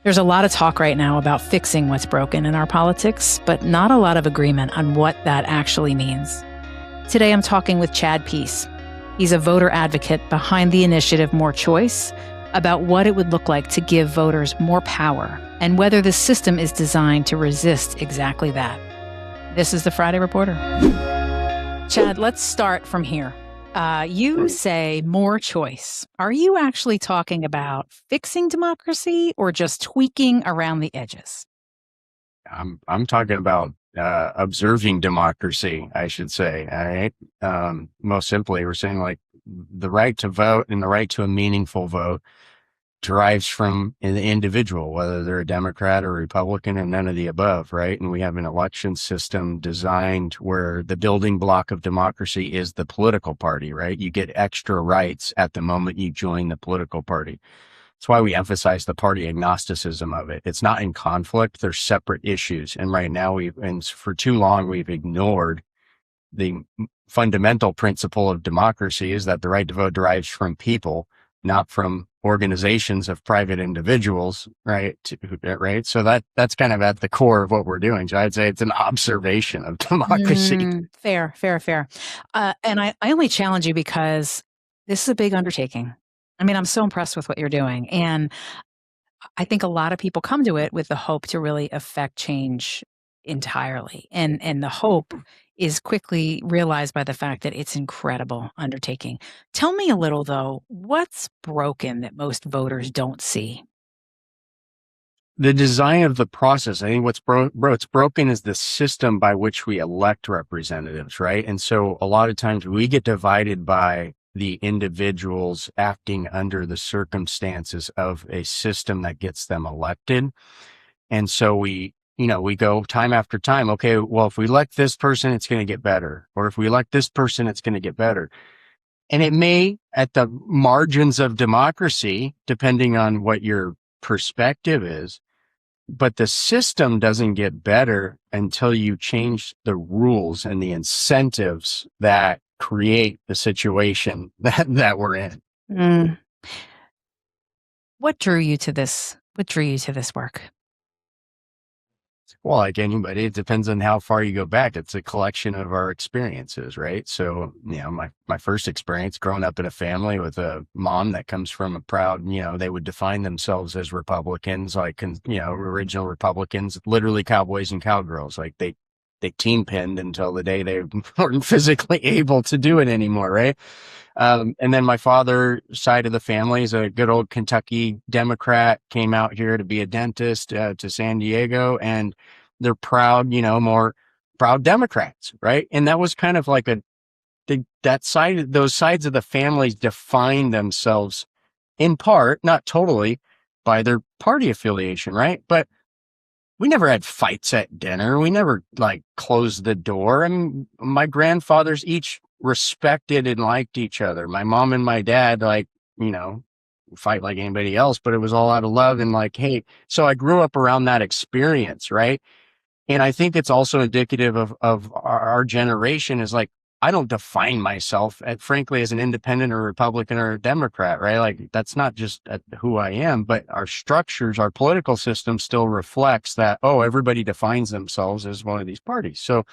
There's a lot of talk right now about fixing what's broken in our politics, but not a lot of agreement on what that actually means. Today, I'm talking with Chad Peace. He's a voter advocate behind the initiative More Choice, about what it would look like to give voters more power and whether the system is designed to resist exactly that. This is the Friday Reporter. Chad, let's start from here. You say more choice. Are you actually talking about fixing democracy or just tweaking around the edges? I'm talking about observing democracy, I should say. All right. Most simply, we're saying like the right to vote and the right to a meaningful vote derives from the individual, whether they're a Democrat or Republican and none of the above, right? And we have an election system designed where the building block of democracy is the political party, right? You get extra rights at the moment you join the political party. That's why we emphasize the party agnosticism of it. It's not in conflict. They're separate issues. And right now and for too long, we've ignored the fundamental principle of democracy is that the right to vote derives from people, not from organizations of private individuals, right? Right. So that's kind of at the core of what we're doing. So I'd say it's an observation of democracy. Fair. And I only challenge you because this is a big undertaking. I mean, I'm so impressed with what you're doing. And I think a lot of people come to it with the hope to really affect change entirely. And the hope is quickly realized by the fact that it's incredible undertaking. Tell me a little though, what's broken that most voters don't see? The design of the process, I think what's broken is the system by which we elect representatives, right? And so a lot of times we get divided by the individuals acting under the circumstances of a system that gets them elected. And so we go time after time, okay, well, if we elect this person, it's going to get better. Or if we elect this person, it's going to get better. And it may, at the margins of democracy, depending on what your perspective is, but the system doesn't get better until you change the rules and the incentives that create the situation that we're in. Mm. What drew you to this? What drew you to this work? Well, like anybody, it depends on how far you go back. It's a collection of our experiences, right? So, my first experience growing up in a family with a mom that comes from a proud, they would define themselves as Republicans, like, original Republicans, literally cowboys and cowgirls. Like they team pinned until the day they weren't physically able to do it anymore, right? And then my father's side of the family is a good old Kentucky Democrat, came out here to be a dentist to San Diego, and they're proud, more proud Democrats, right? And that was kind of like those sides of the families define themselves in part, not totally, by their party affiliation, right? But we never had fights at dinner. We never closed the door. I mean, my grandfathers each respected and liked each other. My mom and my dad, fight like anybody else, but it was all out of love and hey, so I grew up around that experience, right? And I think it's also indicative of our generation is I don't define myself, frankly, as an independent or Republican or a Democrat, right? That's not just who I am, but our structures, our political system still reflects that, oh, everybody defines themselves as one of these parties. So,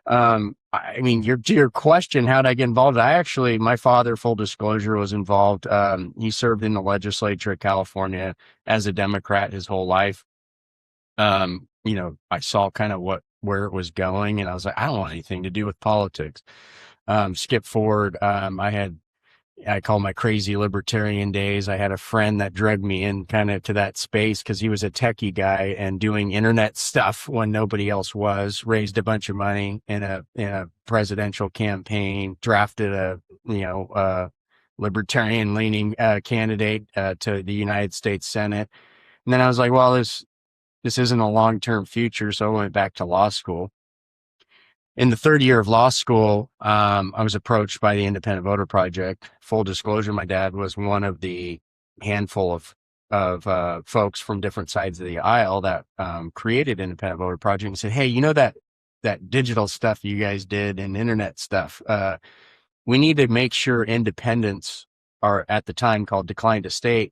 I mean, to your question, how did I get involved? My father, full disclosure, was involved. He served in the legislature of California as a Democrat his whole life. I saw kind of where it was going, and I was like, I don't want anything to do with politics. Skip forward. I call my crazy libertarian days. I had a friend that dragged me in kind of to that space because he was a techie guy and doing internet stuff when nobody else was, raised a bunch of money in a presidential campaign, drafted a libertarian leaning candidate to the United States Senate. And then I was like, well, this isn't a long-term future. So I went back to law school. In the third year of law school, I was approached by the Independent Voter Project. Full disclosure, my dad was one of the handful of folks from different sides of the aisle that created Independent Voter Project and said, hey, that digital stuff you guys did and internet stuff, we need to make sure independents are, at the time called declined to state,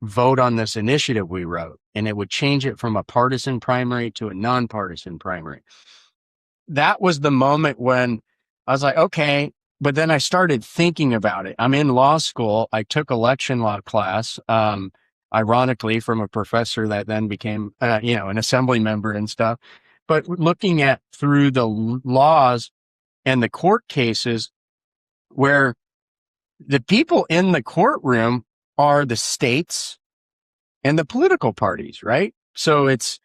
vote on this initiative we wrote, and it would change it from a partisan primary to a nonpartisan primary. That was the moment when I was like, okay. But then I started thinking about it. I'm in law school. I took election law class, ironically, from a professor that then became, an assembly member and stuff. But looking at through the laws and the court cases where the people in the courtroom are the states and the political parties, right? So it's,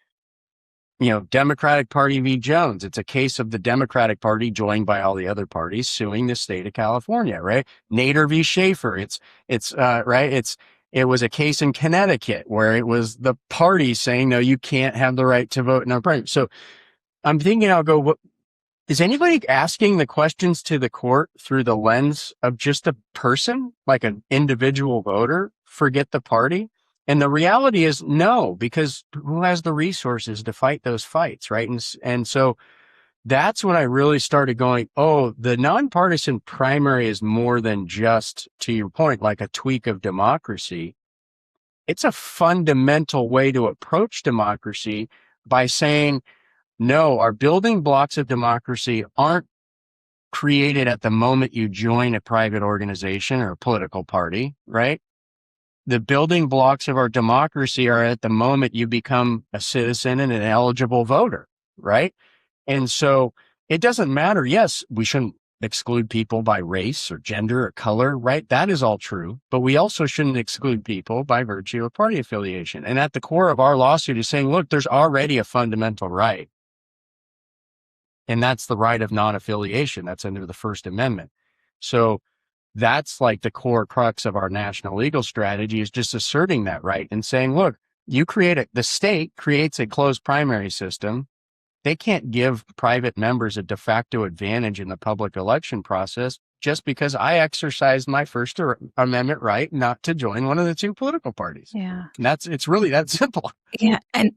Democratic Party v. Jones. It's a case of the Democratic Party joined by all the other parties suing the state of California, right? Nader v. Schaefer. It was a case in Connecticut where it was the party saying, no, you can't have the right to vote in our party. So I'm thinking, I'll go, is anybody asking the questions to the court through the lens of just a person, like an individual voter? Forget the party. And the reality is no, because who has the resources to fight those fights, right? And so that's when I really started going, oh, the nonpartisan primary is more than just, to your point, like a tweak of democracy. It's a fundamental way to approach democracy by saying, no, our building blocks of democracy aren't created at the moment you join a private organization or a political party, right? The building blocks of our democracy are at the moment you become a citizen and an eligible voter, right? And so it doesn't matter. Yes, we shouldn't exclude people by race or gender or color, right? That is all true. But we also shouldn't exclude people by virtue of party affiliation. And at the core of our lawsuit is saying, look, there's already a fundamental right. And that's the right of non-affiliation. That's under the First Amendment. So that's like the core crux of our national legal strategy, is just asserting that right and saying, look, the state creates a closed primary system. They can't give private members a de facto advantage in the public election process just because I exercised my First Amendment right not to join one of the two political parties. Yeah. And it's really that simple. Yeah. And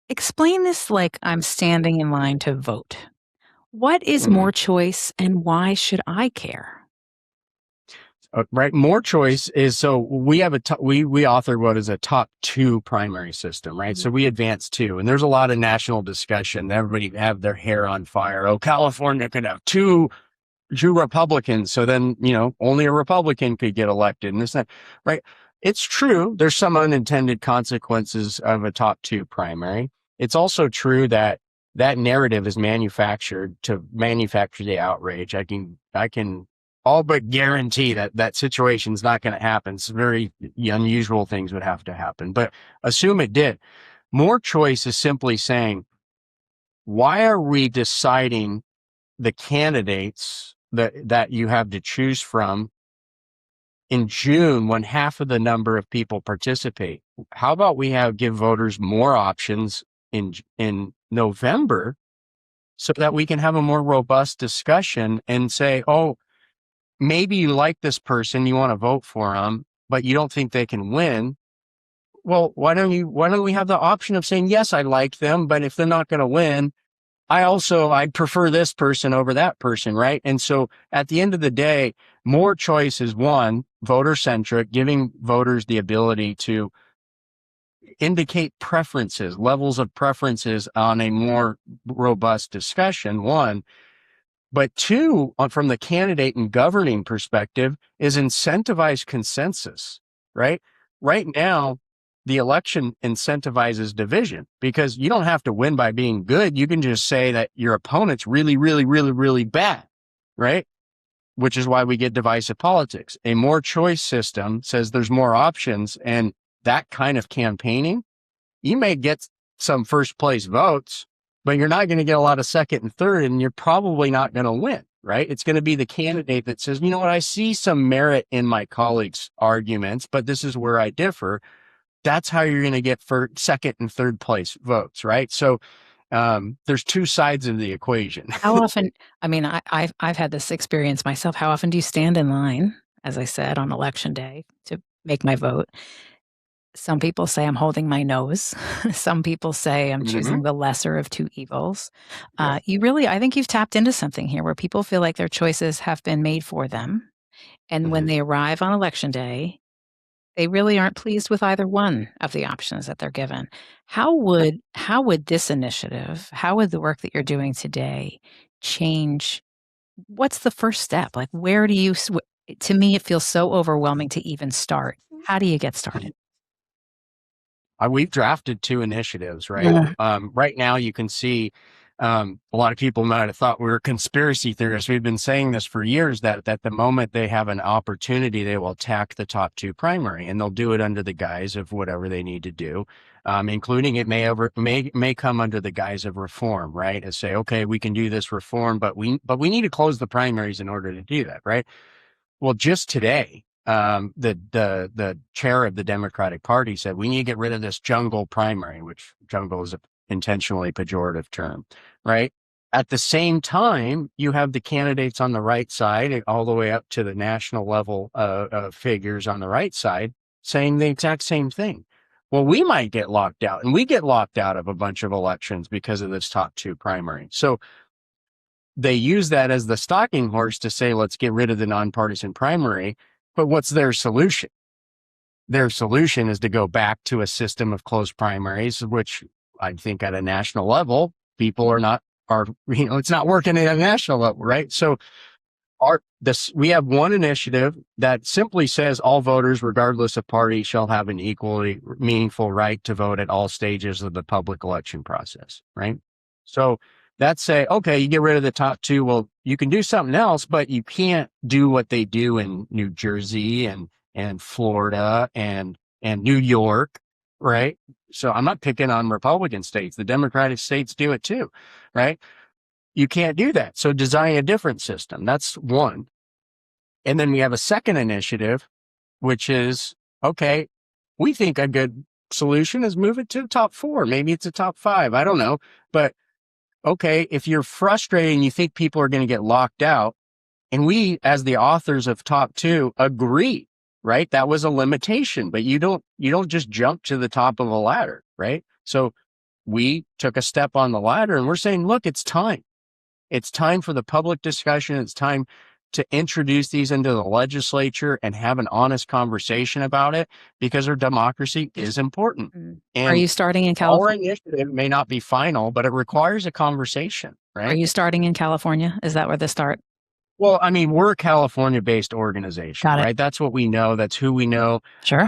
explain this like I'm standing in line to vote. What is more choice and why should I care? Right. More choice is, so we have we authored what is a top two primary system, right? Mm-hmm. So we advanced two, and there's a lot of national discussion. Everybody have their hair on fire. Oh, California could have two Republicans. So then, only a Republican could get elected and this, that, right? It's true. There's some unintended consequences of a top two primary. It's also true that narrative is manufactured to manufacture the outrage. I can all but guarantee that situation's not going to happen. It's very unusual things would have to happen, but assume it did. More choice is simply saying, why are we deciding the candidates that you have to choose from in June when half of the number of people participate? How about we give voters more options in November so that we can have a more robust discussion and say, oh, maybe you like this person, you want to vote for them, but you don't think they can win. Well, why don't we have the option of saying, yes, I like them, but if they're not going to win, I'd prefer this person over that person, right? And so at the end of the day, more choice is one, voter centric, giving voters the ability to indicate preferences, levels of preferences on a more robust discussion, one. But two, from the candidate and governing perspective, is incentivize consensus, right? Right now, the election incentivizes division because you don't have to win by being good. You can just say that your opponent's really, really, really, really bad, right? Which is why we get divisive politics. A more choice system says there's more options, and that kind of campaigning, you may get some first place votes, but you're not going to get a lot of second and third, and you're probably not going to win, right? It's going to be the candidate that says, you know what, I see some merit in my colleagues' arguments, but this is where I differ. That's how you're going to get for second and third place votes, right? So there's two sides of the equation. How often, I've had this experience myself. How often do you stand in line, as I said, on election day to make my vote? Some people say I'm holding my nose. Some people say I'm choosing the lesser of two evils. I think you've tapped into something here where people feel like their choices have been made for them. And when they arrive on election day, They really aren't pleased with either one of the options that they're given. How would this initiative, how would the work that you're doing today change? What's the first step? Like, where do you to me, it feels so overwhelming to even start. How do you get started? We've drafted 2 initiatives, right? Yeah. Right now, you can see a lot of people might have thought we were conspiracy theorists. We've been saying this for years that the moment they have an opportunity, they will attack the top 2 primary, and they'll do it under the guise of whatever they need to do, including it may come under the guise of reform, right? And say, okay, we can do this reform, but we need to close the primaries in order to do that, right? Well, just today, the chair of the Democratic Party said we need to get rid of this jungle primary, which jungle is a intentionally pejorative term, right? At the same time, you have the candidates on the right side, all the way up to the national level figures on the right side, saying the exact same thing. Well, we might get locked out, and we get locked out of a bunch of elections because of this top 2 primary. So they use that as the stalking horse to say, let's get rid of the nonpartisan primary. But what's their solution? Their solution is to go back to a system of closed primaries, which I think at a national level, people it's not working at a national level, right? So we have one initiative that simply says all voters, regardless of party, shall have an equally meaningful right to vote at all stages of the public election process, right? So that's say, okay, you get rid of the top 2. Well, you can do something else, but you can't do what they do in New Jersey and Florida and New York, right? So I'm not picking on Republican states. The Democratic states do it too, right? You can't do that. So design a different system. That's one. And then we have a second initiative, which is, okay, we think a good solution is move it to the top 4. Maybe it's a top 5. I don't know. But okay, if you're frustrated and you think people are going to get locked out, and we, as the authors of top 2, agree, right? That was a limitation, but you don't just jump to the top of a ladder, right? So we took a step on the ladder and we're saying, look, it's time. It's time for the public discussion. It's time to introduce these into the legislature and have an honest conversation about it, because our democracy is important. Are you starting in Our California? initiative may not be final, but it requires a conversation, Are right? you starting in California? Is that where the start? Well, I mean, we're a California-based organization, Got it. right? That's what we know. That's who we know. Sure.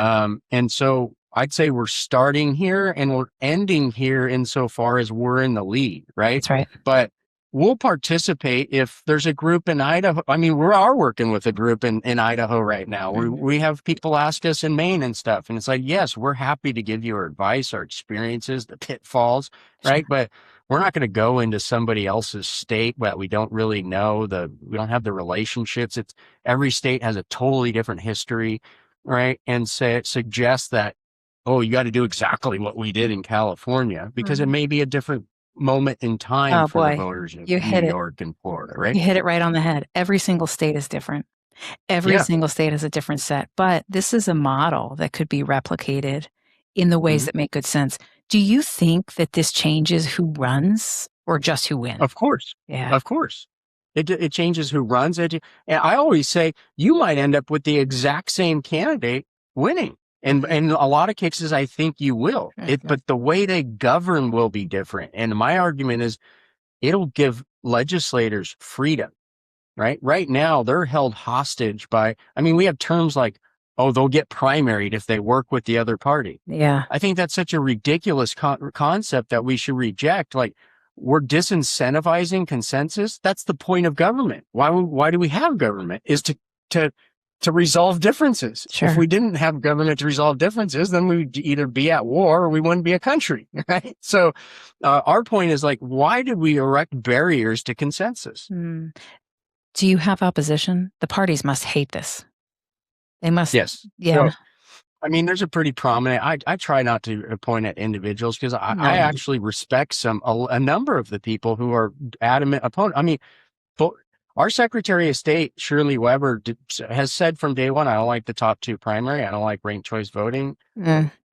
And so I'd say we're starting here and we're ending here insofar as we're in the lead, right? That's right. But we'll participate if there's a group in Idaho. I mean, we are working with a group in Idaho right now. We have people ask us in Maine and stuff. And it's like, yes, we're happy to give you our advice, our experiences, the pitfalls, right? But we're not going to go into somebody else's state that we don't really know. We don't have the relationships. Every state has a totally different history, right? And suggest that, oh, you got to do exactly what we did in California, because it may be a different moment in time for the voters in New York and Florida, right? You hit it right on the head. Every single state is different. Every single state has a different set, but this is a model that could be replicated in the ways that make good sense. Do you think that this changes who runs or just who wins? Of course. Yeah. Of course. It changes who runs it. And I always say you might end up with the exact same candidate winning. And in a lot of cases, I think you will. But the way they govern will be different. And my argument is it'll give legislators freedom, right? Right now, they're held hostage by, I mean, we have terms like, oh, they'll get primaried if they work with the other party. Yeah. I think that's such a ridiculous concept that we should reject. Like, we're disincentivizing consensus. That's the point of government. Why do we have government? Is to resolve differences. Sure. If we didn't have government to resolve differences, then we'd either be at war or we wouldn't be a country, right? So our point is like, why did we erect barriers to consensus? Do you have opposition? The parties must hate this. They must. Yes. Yeah. So, I mean, there's a pretty prominent, I try not to point at individuals because I actually respect a number of the people who are adamant opponent. I mean, our Secretary of State, Shirley Weber, has said from day one, I don't like the top 2 primary. I don't like ranked choice voting.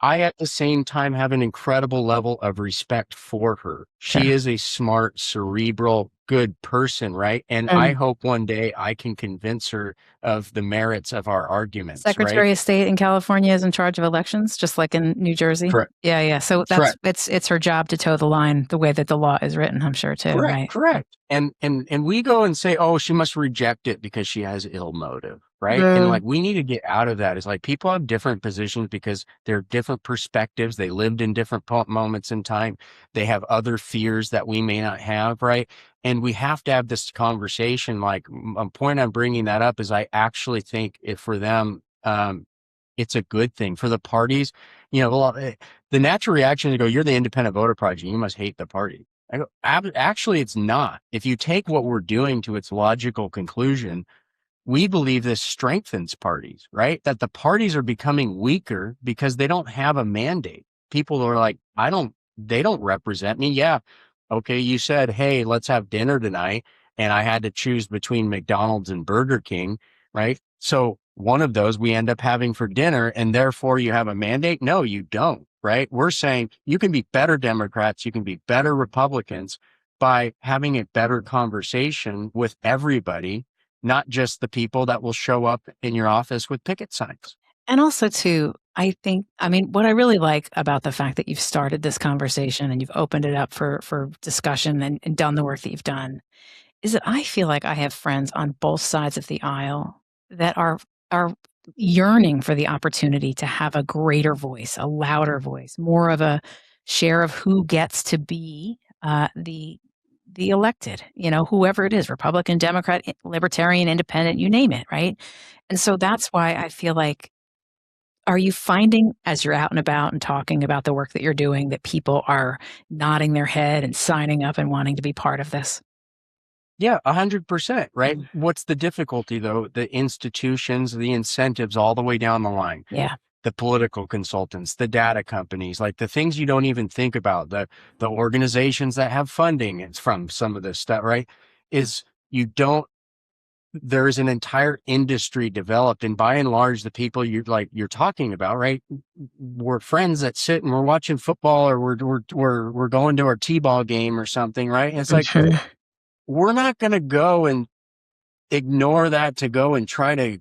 I at the same time have an incredible level of respect for her. She Sure. is a smart, cerebral, good person, right? And I And hope one day I can convince her of the merits of our arguments, right? Secretary of State in California is in charge of elections, just like in New Jersey. Correct. Yeah, yeah. So that's Correct. it's her job to toe the line the way that the law is written, I'm sure too, Correct, right? correct. And we go and say, "Oh, she must reject it because she has ill motive," right? And Mm. like we need to get out of that. It's like people have different positions because they're different perspectives. They lived in different moments in time. They have other fears that we may not have, right? And we have to have this conversation. Like a point I'm bringing that up is I actually think if for them, it's a good thing for the parties. You know, the natural reaction is to go, "You're the independent voter project. You must hate the party." I go, actually, it's not. If you take what we're doing to its logical conclusion, we believe this strengthens parties, right? That the parties are becoming weaker because they don't have a mandate. People are like, they don't represent me. Yeah. Okay. You said, hey, let's have dinner tonight. And I had to choose between McDonald's and Burger King, right? So one of those we end up having for dinner, and therefore you have a mandate. No, you don't, right? We're saying you can be better Democrats, you can be better Republicans by having a better conversation with everybody, not just the people that will show up in your office with picket signs. And also too, I think, I mean, what I really like about the fact that you've started this conversation and you've opened it up for discussion and done the work that you've done is that I feel like I have friends on both sides of the aisle that are yearning for the opportunity to have a greater voice, a louder voice, more of a share of who gets to be the elected, you know, whoever it is, Republican, Democrat, Libertarian, Independent, you name it, right? And so that's why I feel like, are you finding as you're out and about and talking about the work that you're doing that people are nodding their head and signing up and wanting to be part of this? Yeah, 100%, right? Mm. What's the difficulty though? The institutions, the incentives all the way down the line, Yeah. the political consultants, the data companies, like the things you don't even think about, the organizations that have funding it's from some of this stuff, right? Is you don't there's an entire industry developed, and by and large the people you're talking about, right? We're friends that sit and we're watching football, or we're going to our t-ball game or something, right? And it's like Mhm. we're not going to go and ignore that to go and try to,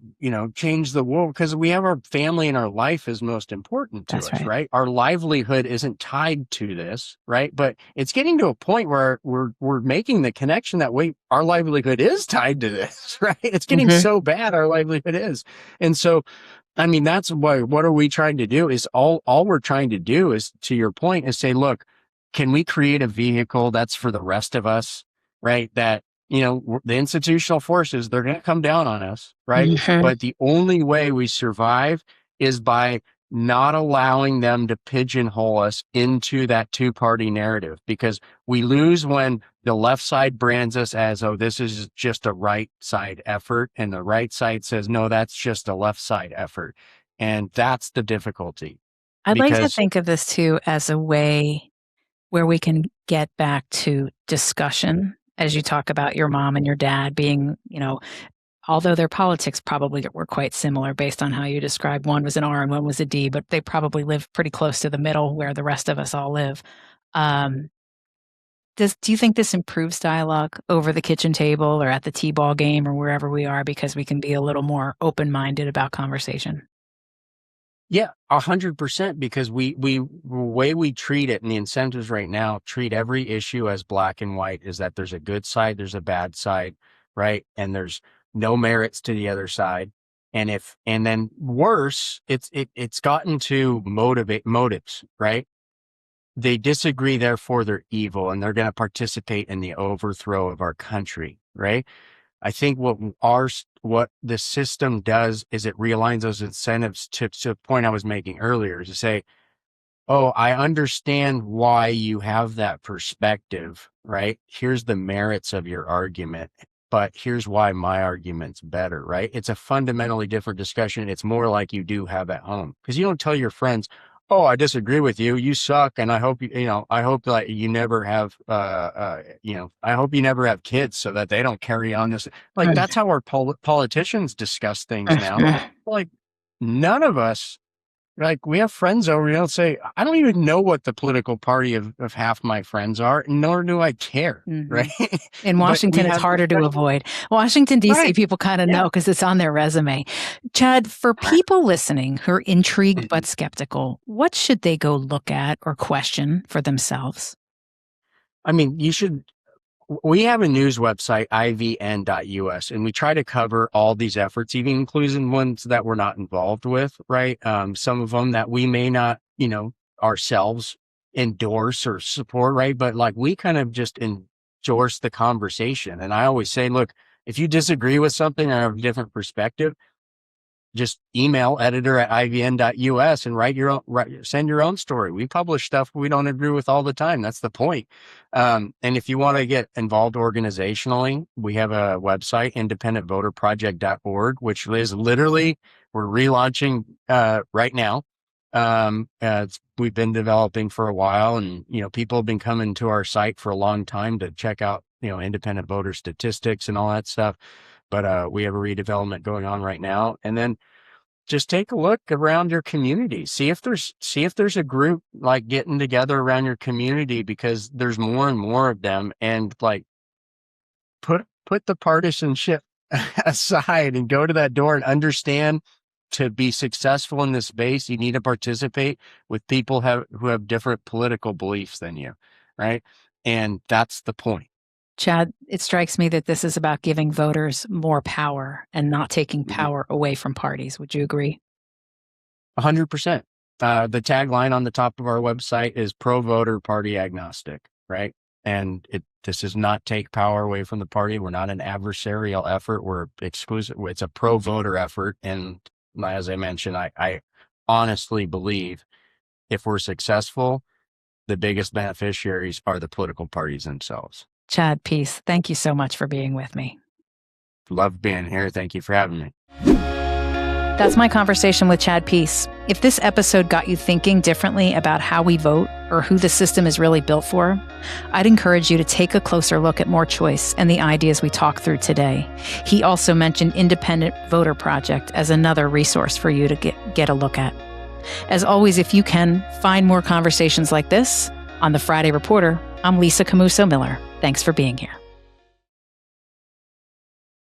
change the world, because we have our family and our life is most important to That's us, right. right? Our livelihood isn't tied to this, right? But it's getting to a point where we're making the connection that wait, our livelihood is tied to this, right? It's getting Mhm. so bad, our livelihood is. And so, I mean, that's why, what are we trying to do is all we're trying to do is, to your point, is say, look, can we create a vehicle that's for the rest of us, right? That, the institutional forces, they're going to come down on us, right? Mhm. But the only way we survive is by not allowing them to pigeonhole us into that two-party narrative, because we lose when the left side brands us as, oh, this is just a right side effort. And the right side says, no, that's just a left side effort. And that's the difficulty I'd like to because, think of this too as a way where we can get back to discussion as you talk about your mom and your dad being, although their politics probably were quite similar based on how you described, one was an R and one was a D, but they probably live pretty close to the middle where the rest of us all live. Um, do you think this improves dialogue over the kitchen table or at the t-ball game or wherever we are because we can be a little more open-minded about conversation? yeah, 100%, because the way we treat it and the incentives right now treat every issue as black and white, is that there's a good side, there's a bad side, right? And there's no merits to the other side. And then worse, it's gotten to motivate motives, right? They disagree, therefore they're evil, and they're going to participate in the overthrow of our country, right? I think what the system does is it realigns those incentives to the point I was making earlier, to say, oh, I understand why you have that perspective, right? Here's the merits of your argument, but here's why my argument's better, right? It's a fundamentally different discussion. It's more like you do have at home, because you don't tell your friends, oh, I disagree with you. You suck. And I hope I hope that you never have, I hope you never have kids so that they don't carry on this. Like, that's how our politicians discuss things now. Mhm. Like, none of us Like, we have friends over, say, I don't even know what the political party of half my friends are, nor do I care, right? In But we Washington, it's have harder to discussions. avoid. Washington, D.C., Right. people kind of Yeah. know because it's on their resume. Chad, for people listening who are intrigued but skeptical, what should they go look at or question for themselves? I mean, we have a news website, ivn.us, and we try to cover all these efforts, even including ones that we're not involved with, right? Some of them that we may not, ourselves endorse or support, right? But like, we kind of just endorse the conversation. And I always say, look, if you disagree with something or have a different perspective, just email editor@ivn.us and send your own story. We publish stuff we don't agree with all the time. That's the point. And if you want to get involved organizationally, we have a website, independentvoterproject.org, which is literally, we're relaunching right now. We've been developing for a while, and people have been coming to our site for a long time to check out independent voter statistics and all that stuff. But we have a redevelopment going on right now. And then just take a look around your community. See if there's a group like getting together around your community, because there's more and more of them. And like, put the partisanship aside and go to that door and understand, to be successful in this space, you need to participate with people who have different political beliefs than you, right? And that's the point. Chad, it strikes me that this is about giving voters more power and not taking power away from parties. Would you agree? 100%. The tagline on the top of our website is pro voter, party agnostic, right? And this does not take power away from the party. We're not an adversarial effort. We're exclusive. It's a pro voter effort. And as I mentioned, I honestly believe if we're successful, the biggest beneficiaries are the political parties themselves. Chad Peace, thank you so much for being with me. Love being here. Thank you for having me. That's my conversation with Chad Peace. If this episode got you thinking differently about how we vote or who the system is really built for, I'd encourage you to take a closer look at More Choice and the ideas we talked through today. He also mentioned Independent Voter Project as another resource for you to get a look at. As always, if you can, find more conversations like this on The Friday Reporter. I'm Lisa Camooso Miller. Thanks for being here.